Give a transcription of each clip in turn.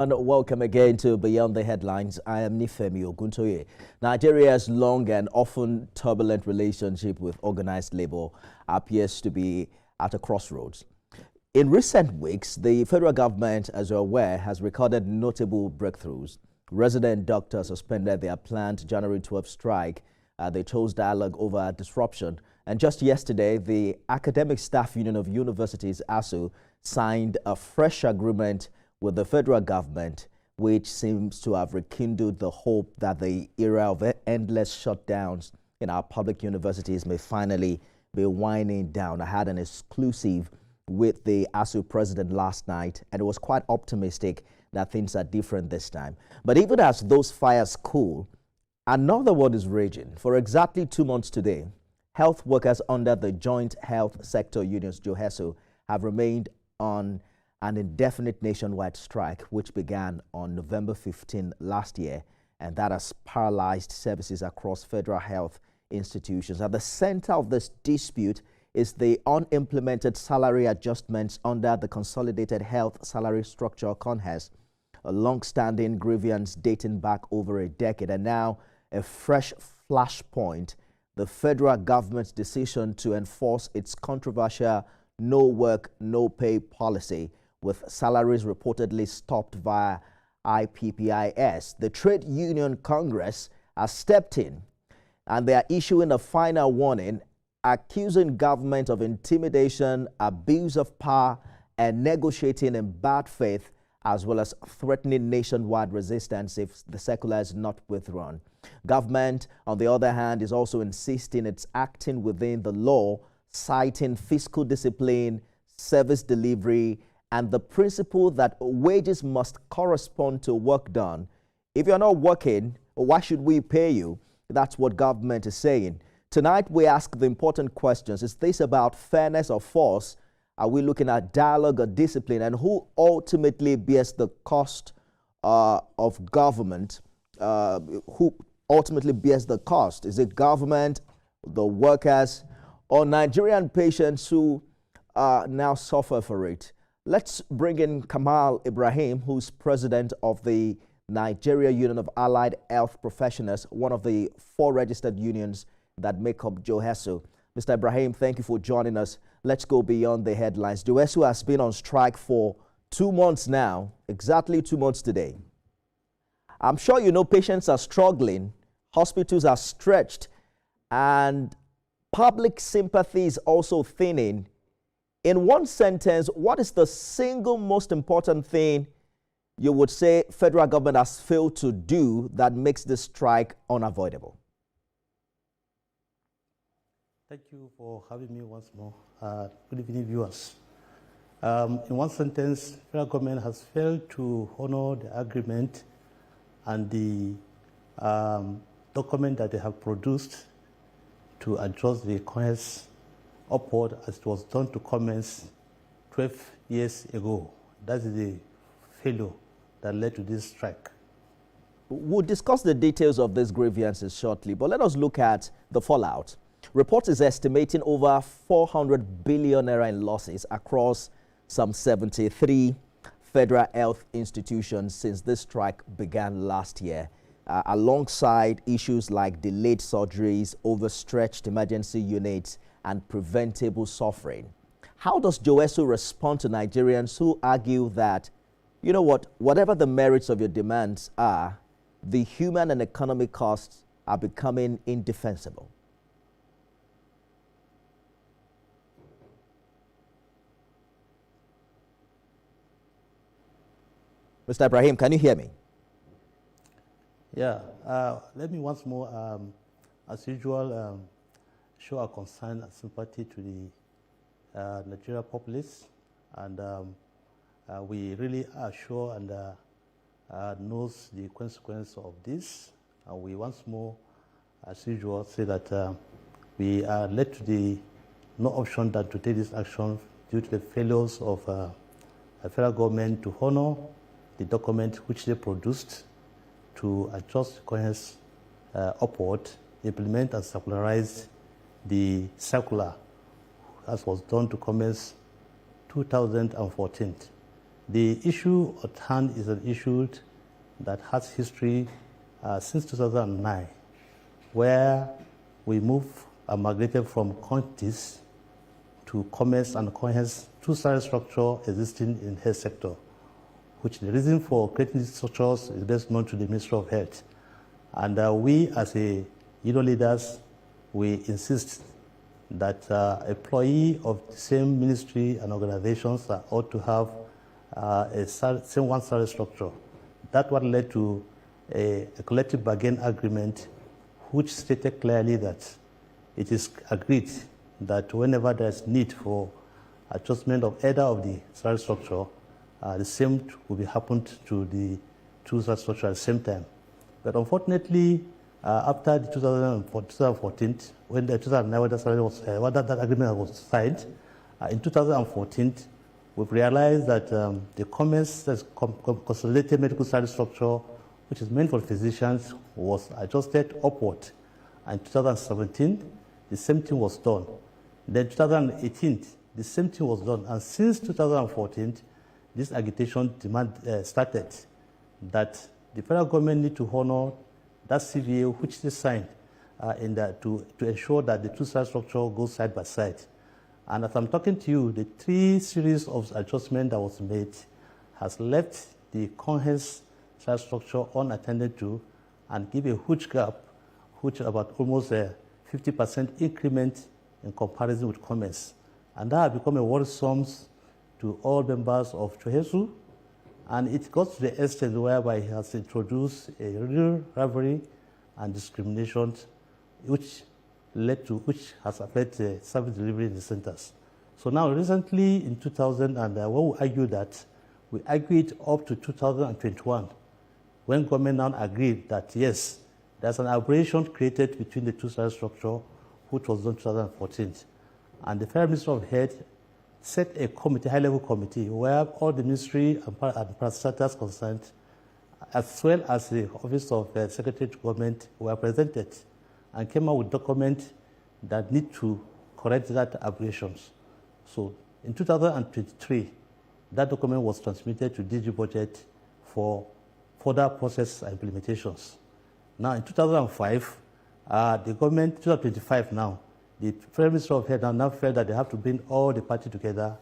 And welcome again to Beyond the Headlines. I am Nifemi Oguntoye. Nigeria's long and often turbulent relationship with organized labor appears to be at a crossroads. In recent weeks, the federal government, as you're aware, has recorded notable breakthroughs. Resident doctors suspended their planned January 12th strike. They chose dialogue over disruption. And just yesterday, the Academic Staff Union of Universities, ASU, signed a fresh agreement with the federal government, which seems to have rekindled the hope that the era of endless shutdowns in our public universities may finally be winding down. I had an exclusive with the ASU president last night, and it was quite optimistic that things are different this time. But even as those fires cool, another one is raging. For exactly 2 months today, health workers under the Joint Health Sector Unions, JOHESU, have remained on an indefinite nationwide strike, which began on November 15 last year, and that has paralyzed services across federal health institutions. At the center of this dispute is the unimplemented salary adjustments under the Consolidated Health Salary Structure, CONHES, a long-standing grievance dating back over a decade, and now a fresh flashpoint: the federal government's decision to enforce its controversial no work, no pay policy, with salaries reportedly stopped via IPPIS. The Trade Union Congress has stepped in, and they are issuing a final warning, accusing government of intimidation, abuse of power, and negotiating in bad faith, as well as threatening nationwide resistance if the circular is not withdrawn. Government, on the other hand, is also insisting it's acting within the law, citing fiscal discipline, service delivery, and the principle that wages must correspond to work done. If you're not working, why should we pay you? That's what government is saying. Tonight, we ask the important questions. Is this about fairness or force? Are we looking at dialogue or discipline? And who ultimately bears the cost of government? Who ultimately bears the cost? Is it government, the workers, or Nigerian patients who now suffer for it? Let's bring in Kamal Ibrahim, who's president of the Nigeria Union of Allied Health Professionals, one of the 4 registered unions that make up JOHESU. Mr. Ibrahim, thank you for joining us. Let's go beyond the headlines. JOHESU has been on strike for 2 months now, exactly 2 months today. I'm sure you know patients are struggling, hospitals are stretched, and public sympathy is also thinning. In one sentence, what is the single most important thing you would say federal government has failed to do that makes this strike unavoidable? Thank you for having me once more. Good evening, viewers. In one sentence, federal government has failed to honor the agreement and the document that they have produced to adjust the CONHES upward as it was done to commence 12 years ago. That is the failure that led to this strike. We'll discuss the details of these grievances shortly, but let us look at the fallout. Reports is estimating over 400 billion naira in losses across some 73 federal health institutions since this strike began last year, alongside issues like delayed surgeries, overstretched emergency units, and preventable suffering. How does JOHESU respond to Nigerians who argue that, you know what, whatever the merits of your demands are, the human and economic costs are becoming indefensible? Mr. Ibrahim, can you hear me? Yeah, let me once more, as usual, show our concern and sympathy to the Nigerian populace, and we really are sure and knows the consequence of this. And we once more, as usual, say that we are led to the no option than to take this action due to the failures of the federal government to honor the document which they produced to adjust CONHES upward, implement and circularize the circular as was done to commence 2014. The issue at hand is an issue that has history since 2009, where we migrated from counties to commerce and cohesive two-salary structure existing in health sector, which the reason for creating these structures is best known to the Ministry of Health. And we as a leaders, we insist that employee of the same ministry and organizations ought to have same one salary structure. That what led to a collective bargain agreement which stated clearly that it is agreed that whenever there is need for adjustment of either of the salary structure, the same will be happened to the two salary structure at the same time. But unfortunately, after the 2014, when the 2009 that agreement was signed, in 2014, we've realized that the consolidated medical salary structure, which is meant for physicians, was adjusted upward. And in 2017, the same thing was done. Then 2018, the same thing was done. And since 2014, this agitation demand started that the federal government need to honor that CVA which they signed to ensure that the two-salary structure goes side by side. And as I'm talking to you, the 3 series of adjustment that was made has left the cohesive salary structure unattended to and give a huge gap, which about almost a 50% increment in comparison with commerce. And that has become a worrisome to all members of JOHESU, and it got to the extent whereby he has introduced a real rivalry and discrimination which has affected service delivery in the centers. So now recently in 2000, and when we argued that, we argued up to 2021, when government now agreed that yes, there's an aberration created between the two salary structure, which was done in 2014. And the Federal Ministry of Health set a committee, high-level committee, where all the ministry and parastatals concerned, as well as the Office of Secretary to Government, were presented and came out with documents that need to correct that aberrations. So in 2023, that document was transmitted to DG Budget for further process implementations. Now in 2005, the government, 2025 now, the Federal Ministry of Health now felt that they have to bring all the parties together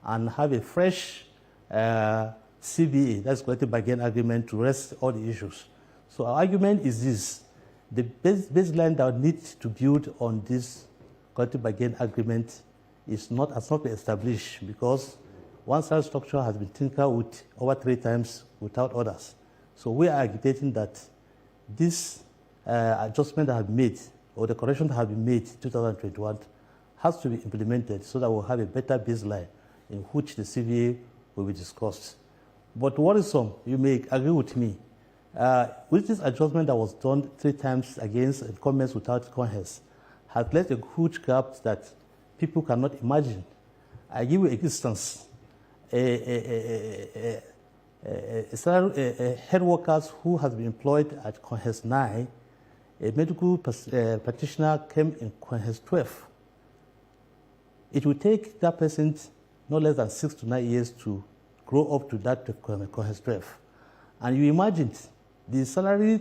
and have a fresh CBA, that's collective bargaining agreement, to rest all the issues. So our argument is this: the baseline that needs to build on this collective bargaining agreement has not been established, because one salary structure has been tinkered with over 3 times without others. So we are agitating that this adjustment that have been made, or the correction that have been made in 2021, has to be implemented so that we'll have a better baseline in which the CVA will be discussed. But worrisome, you may agree with me, with this adjustment that was done 3 times against commerce without cohesive, has left a huge gap that people cannot imagine. I give you an instance. Head workers who has been employed at Cohes 9, a medical practitioner came in Cohes 12. It will take that person no less than 6 to 9 years to grow up to that Cohes 12. And you imagine the salary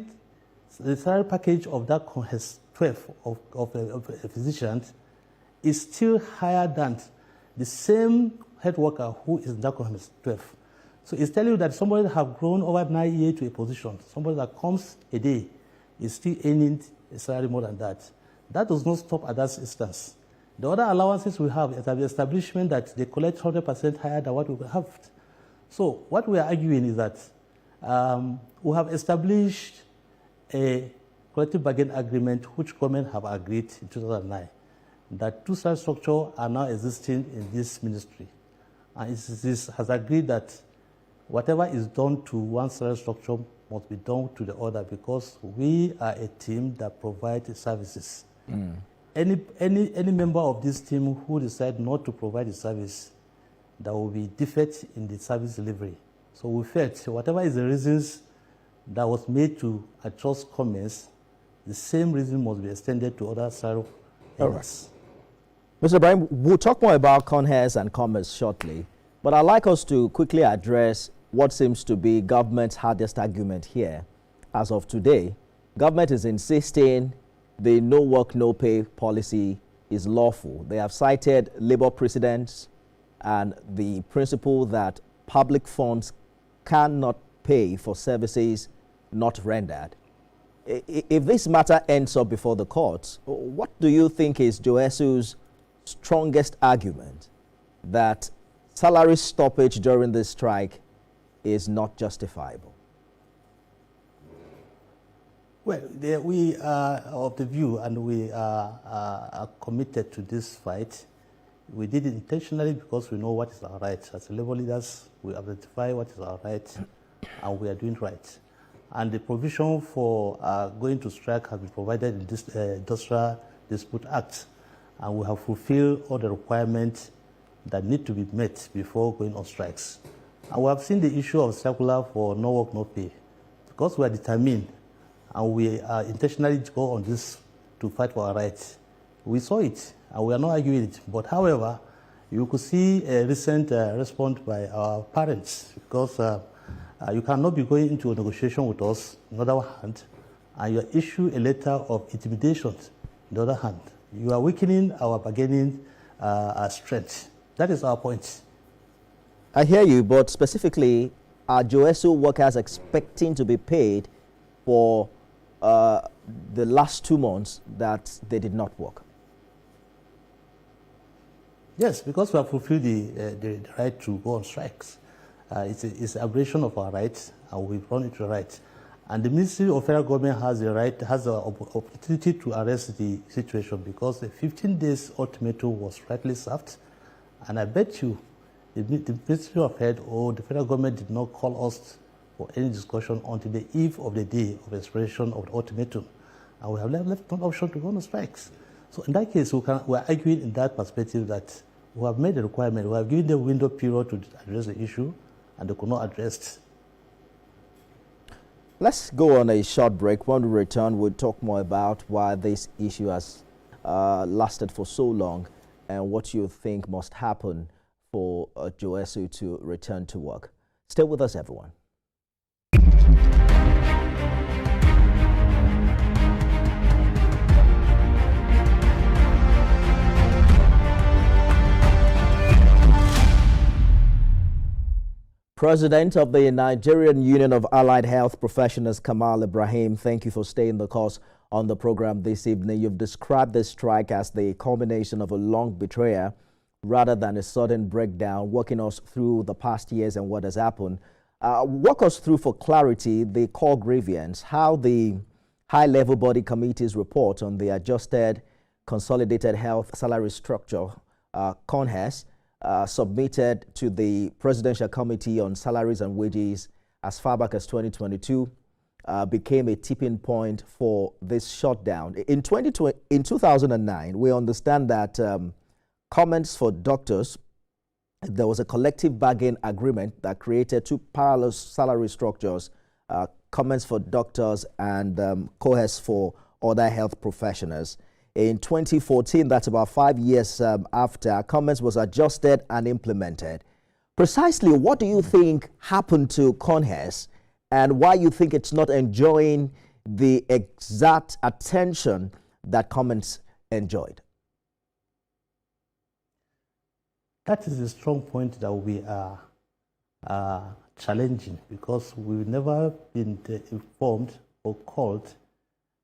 package of that Cohes 12 of a physician is still higher than the same head worker who is in that Cohes 12. So it's telling you that somebody that have grown over 9 years to a position, somebody that comes a day, is still earning a salary more than that. That does not stop at that instance. The other allowances we have is the establishment that they collect 100% higher than what we have. So what we are arguing is that we have established a collective bargaining agreement which government have agreed in 2009, that 2 salary structures are now existing in this ministry. And it has agreed that whatever is done to one salary structure must be done to the other, because we are a team that provides services. Any member of this team who decide not to provide the service, there will be defect in the service delivery. So we felt whatever is the reasons that was made to adjust commerce, the same reason must be extended to other salary areas. Mr. Ibrahim, we'll talk more about Conhes and commerce shortly. But I'd like us to quickly address what seems to be government's hardest argument here. As of today, government is insisting the no work, no pay policy is lawful. They have cited labor precedents and the principle that public funds cannot pay for services not rendered. If this matter ends up before the courts, what do you think is JOHESU's strongest argument that salary stoppage during this strike is not justifiable? Well, we are of the view, and we are committed to this fight. We did it intentionally because we know what is our right. As labor leaders, we identify what is our right, and we are doing right. And the provision for going to strike has been provided in this Industrial Dispute Act, and we have fulfilled all the requirements that need to be met before going on strikes. And we have seen the issue of circular for no work, no pay. Because we are determined and we are intentionally go on this to fight for our rights. We saw it and we are not arguing it. But however, you could see a recent response by our parents, because you cannot be going into a negotiation with us, on the other hand, and you issue a letter of intimidation, on the other hand. You are weakening our bargaining strength. That is our point. I hear you, but specifically, are JOHESU workers expecting to be paid for the last 2 months that they did not work? Yes, because we have fulfilled the right to go on strikes. It's an aberration of our rights, and we've run into the right. And the Ministry of Federal Government has the right, has the opportunity to arrest the situation, because the 15 days ultimatum was rightly served. And I bet you the Ministry of Health or the federal government did not call us for any discussion until the eve of the day of expiration of the ultimatum. And we have left no option to go on strikes. So in that case, we are arguing in that perspective that we have made the requirement, we have given the window period to address the issue, and they could not address it. Let's go on a short break. When we return, we'll talk more about why this issue has lasted for so long and what you think must happen for JOHESU to return to work. Stay with us, everyone. President of the Nigerian Union of Allied Health Professionals, Kamal Ibrahim, thank you for staying the course on the program this evening. You've described this strike as the culmination of a long betrayal rather than a sudden breakdown, walking us through the past years and what has happened. Walk us through, for clarity, the core grievance, how the high-level body committee's report on the adjusted consolidated health salary structure, CONHES, submitted to the Presidential Committee on Salaries and Wages as far back as 2022 became a tipping point for this shutdown. In 2009, we understand that comments for doctors, there was a collective bargain agreement that created 2 parallel salary structures, comments for doctors and COHES for other health professionals. In 2014, that's about 5 years after, comments was adjusted and implemented. Precisely, what do you think happened to CONHES and why you think it's not enjoying the exact attention that comments enjoyed? That is a strong point that we are challenging, because we've never been informed or called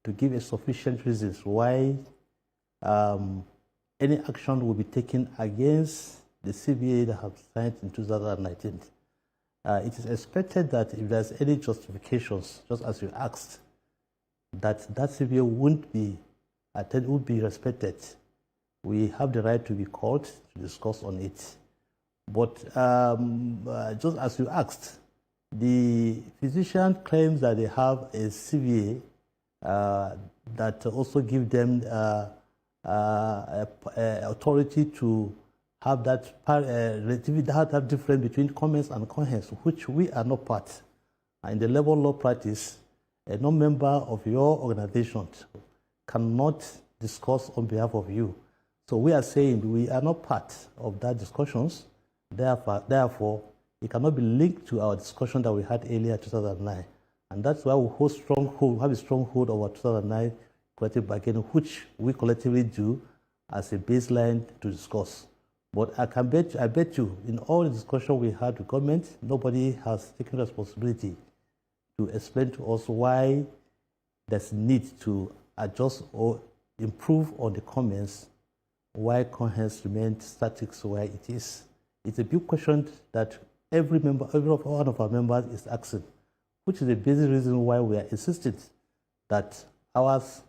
to give a sufficient reasons why any action will be taken against the CBA that have signed in 2019. It is expected that if there's any justifications, just as you asked, that CBA would be respected. We have the right to be called to discuss on it. But just as you asked, the physician claims that they have a CBA that also give them authority to have that that difference between comments and CONHES, which we are not part. In the labor law practice, a non-member of your organization cannot discuss on behalf of you. So we are saying we are not part of that discussions, Therefore, it cannot be linked to our discussion that we had earlier in 2009. And that's why we have a stronghold over 2009 collective bargaining, which we collectively do as a baseline to discuss. But I bet you, in all the discussion we had with government, nobody has taken responsibility to explain to us why there's need to adjust or improve on the comments, why comments remain static where it is. It's a big question that every one of our members is asking, which is the basic reason why we are insisting that ours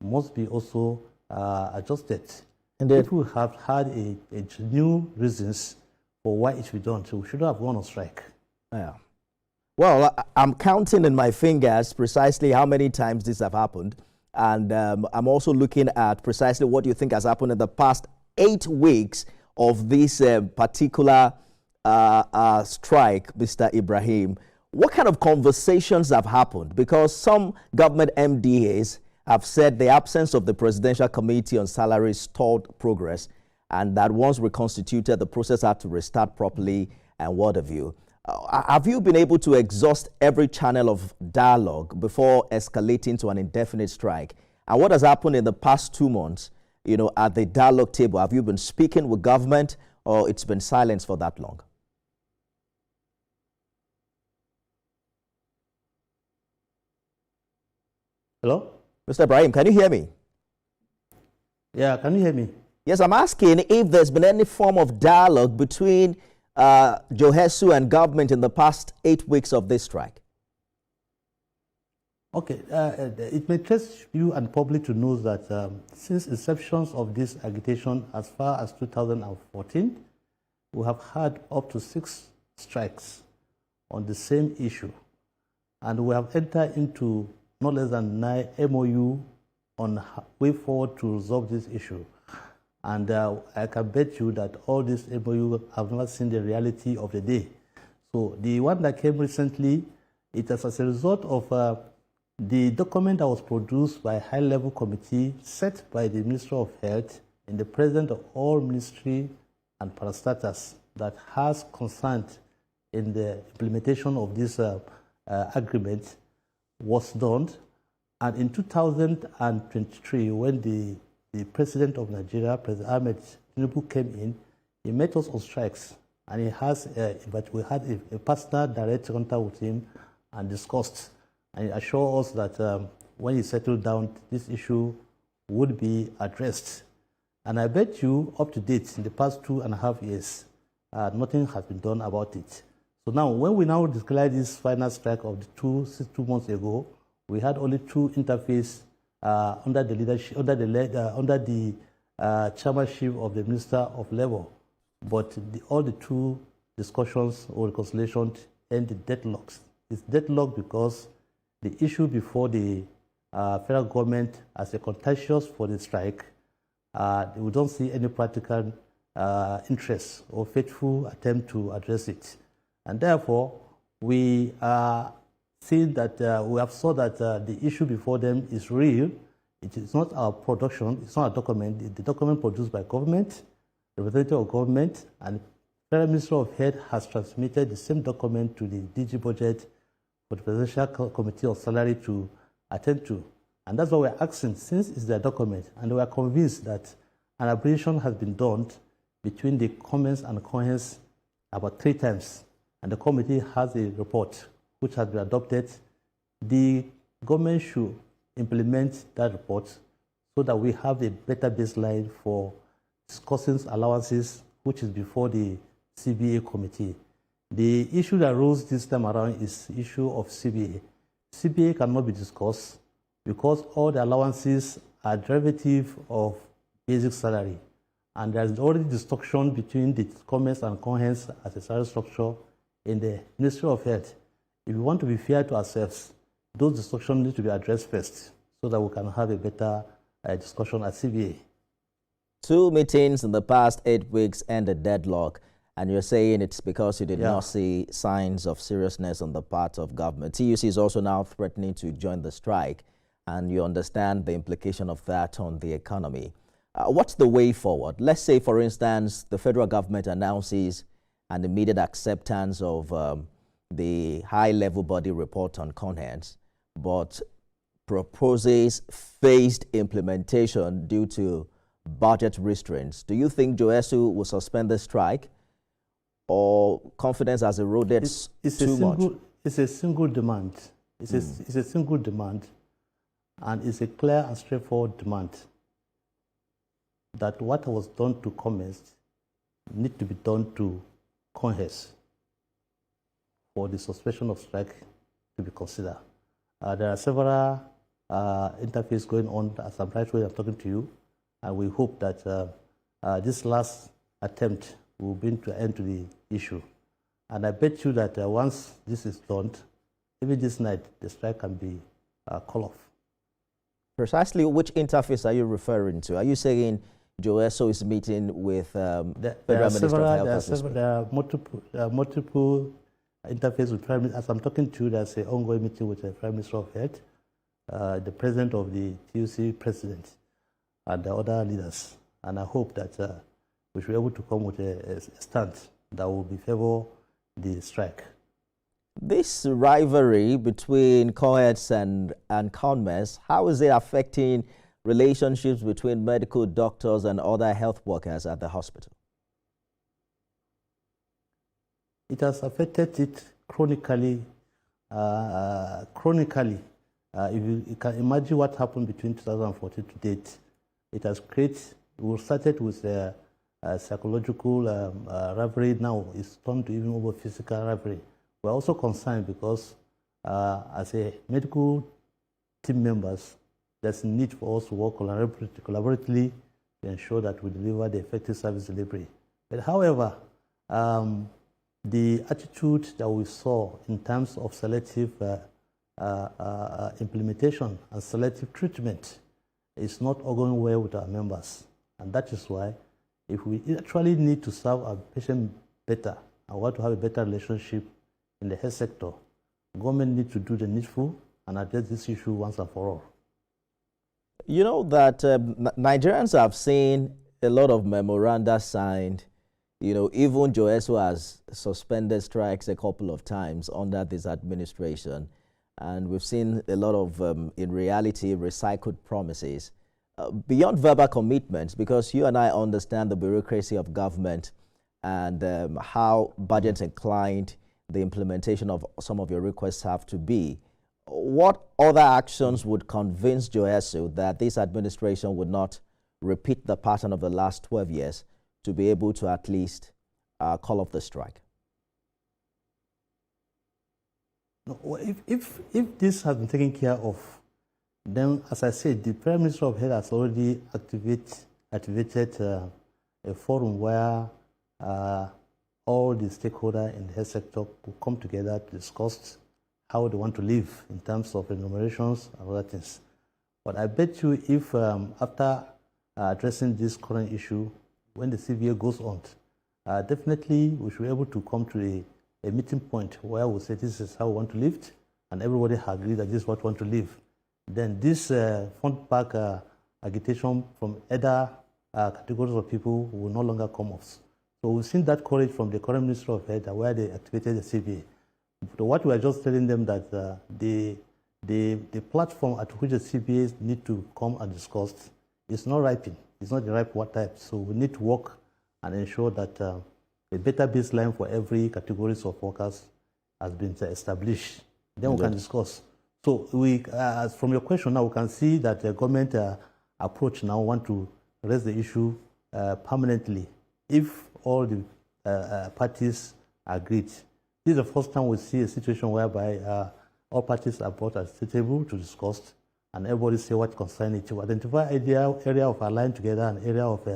must be also adjusted. And if we have had a new reasons for why it should be done, so we should have gone on strike. Yeah. Well, I'm counting in my fingers precisely how many times this have happened. And I'm also looking at precisely what you think has happened in the past 8 weeks of this particular strike, Mr. Ibrahim. What kind of conversations have happened? Because some government MDAs have said the absence of the Presidential Committee on Salaries stalled progress, and that once reconstituted, the process had to restart properly, and what have you. Have you been able to exhaust every channel of dialogue before escalating to an indefinite strike? And what has happened in the past 2 months, at the dialogue table? Have you been speaking with government, or it's been silence for that long? Hello? Mr. Ibrahim, can you hear me? Yeah, can you hear me? Yes, I'm asking if there's been any form of dialogue between JOHESU and government in the past 8 weeks of this strike. Okay, it may interest you and public to know that since inception of this agitation as far as 2014, we have had up to 6 strikes on the same issue. And we have entered into no less than 9 MOU on way forward to resolve this issue. And I can bet you that all these MOU have never seen the reality of the day. So the one that came recently, it is as a result of the document that was produced by a high-level committee set by the Ministry of Health in the presence of all ministry and parastatals that has concern in the implementation of this agreement was done. And in 2023, when the President of Nigeria, President Ahmed Tinubu, came in, he met us on strikes. And he has, but we had a personal direct contact with him and discussed. And he assured us that when he settled down, this issue would be addressed. And I bet you, up to date, in the past 2.5 years, nothing has been done about it. So now, when we now declare this final strike of the 2 months ago, we had only 2 interfaces under the leadership, under the chairmanship of the Minister of Labour. But all the 2 discussions or reconciliation ended deadlocks. It's deadlocked because the issue before the federal government as a contentious for the strike, we don't see any practical interest or faithful attempt to address it. And therefore, we are seeing that we have saw that the issue before them is real. It is not our production, it's not a document. It's the document produced by government, the representative of government, and the Federal Ministry of Health has transmitted the same document to the DG budget for the Presidential Committee of Salary to attend to. And that's what we're asking, since it's their document, and we are convinced that an abbreviation has been done between the comments and coins about 3 times. And the committee has a report which has been adopted. The government should implement that report so that we have a better baseline for discussing allowances, which is before the CBA committee. The issue that arose this time around is the issue of CBA. CBA cannot be discussed because all the allowances are derivative of basic salary. And there is already distinction between the comments and coins as a salary structure in the Ministry of Health. If we want to be fair to ourselves, those distinctions need to be addressed first so that we can have a better discussion at CBA. 2 meetings in the past 8 weeks ended deadlock, and you're saying it's because you did not see signs of seriousness on the part of government. TUC is also now threatening to join the strike, and you understand the implication of that on the economy. What's the way forward? Let's say, for instance, the federal government announces and immediate acceptance of the high-level body report on CONHEDS, but proposes phased implementation due to budget restraints. Do you think JOHESU will suspend the strike, or confidence has eroded too much? It's a single demand. It's a single demand, and it's a clear and straightforward demand that what was done to commerce need to be done to CONHEDS for the suspension of strike to be considered. There are several interfaces going on as I'm right where I'm talking to you, and we hope that this last attempt will bring to an end to the issue. And I bet you that once this is done, even this night, the strike can be called off. Precisely which interface are you referring to? Are you saying JOHESU is meeting with Federal Minister of Health? There are multiple interfaces with Prime Minister. As I'm talking to you, there's an ongoing meeting with the Prime Minister of Health, the President of the TVC President, and the other leaders. And I hope that we should be able to come with a stand that will be favor the strike. This rivalry between CONHEDS and CONMES, how is it affecting relationships between medical doctors and other health workers at the hospital? It has affected it chronically. If you can imagine what happened between 2014 to date, it has created, we started with a psychological rivalry, now it's turned to even over physical rivalry. We're also concerned because as a medical team members, there's a need for us to work collaboratively to ensure that we deliver the effective service delivery. But however, the attitude that we saw in terms of selective implementation and selective treatment is not going well with our members. And that is why if we actually need to serve our patient better and want to have a better relationship in the health sector, government needs to do the needful and address this issue once and for all. You know that Nigerians have seen a lot of memoranda signed. You know, even JOHESU has suspended strikes a couple of times under this administration. And we've seen a lot of, in reality, recycled promises. Beyond verbal commitments, because you and I understand the bureaucracy of government and how budget inclined the implementation of some of your requests have to be, what other actions would convince JOHESU that this administration would not repeat the pattern of the last 12 years to be able to at least call off the strike? If this has been taken care of, then, as I said, the Prime Minister of Health has already activated a forum where all the stakeholders in the health sector will come together to discuss how they want to live in terms of enumerations and other things. But I bet you if after addressing this current issue, when the CVA goes on, definitely we should be able to come to a meeting point where we say this is how we want to live, and everybody agrees that this is what we want to live. Then this front back agitation from other categories of people will no longer come off. So we've seen that courage from the current Minister of Health where they activated the CVA. So what we are just telling them that the platform at which the CVAs need to come and discuss is not ripening. It's not the ripe type. So we need to work and ensure that a better baseline for every categories of workers has been established. Then we can discuss. So we, from your question now, we can see that the government approach now want to raise the issue permanently if all the parties agreed. This is the first time we see a situation whereby all parties are brought at the table to discuss, and everybody say what concerns it, to identify area of align together and area of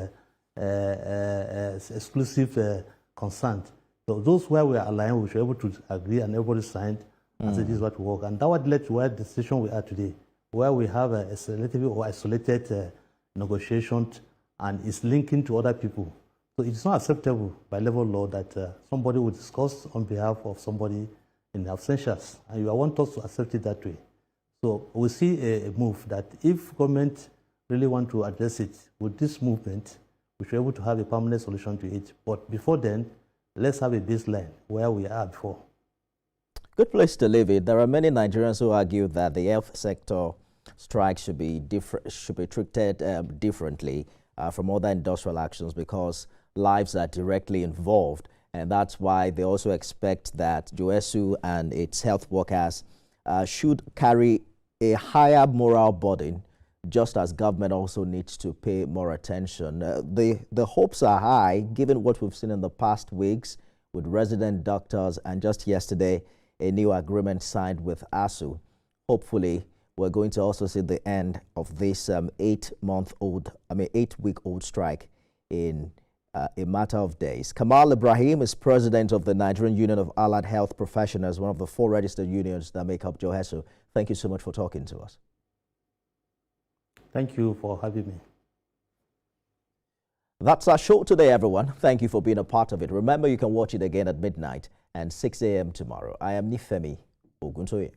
exclusive concern. So those where we are aligned, we should be able to agree, and everybody signed and say this is what we work. And that would lead to where the situation we are today, where we have a selective or isolated negotiation, and it's linking to other people. So it's not acceptable by level law that somebody would discuss on behalf of somebody in absentia, and you want us to accept it that way. So we see a move that if government really want to address it with this movement, we should be able to have a permanent solution to it. But before then, let's have a baseline where we are before. Good place to live it. There are many Nigerians who argue that the health sector strike should be treated differently from other industrial actions because lives are directly involved, and that's why they also expect that JOHESU and its health workers should carry a higher moral burden, just as government also needs to pay more attention. The hopes are high given what we've seen in the past weeks with resident doctors, and just yesterday a new agreement signed with ASU. Hopefully, we're going to also see the end of this 8-week-old strike in a matter of days. Kamal Ibrahim is president of the Nigerian Union of Allied Health Professionals, one of the 4 registered unions that make up JOHESU. Thank you so much for talking to us. Thank you for having me. That's our show today, everyone. Thank you for being a part of it. Remember, you can watch it again at midnight and 6 a.m. tomorrow. I am Nifemi Oguntoye.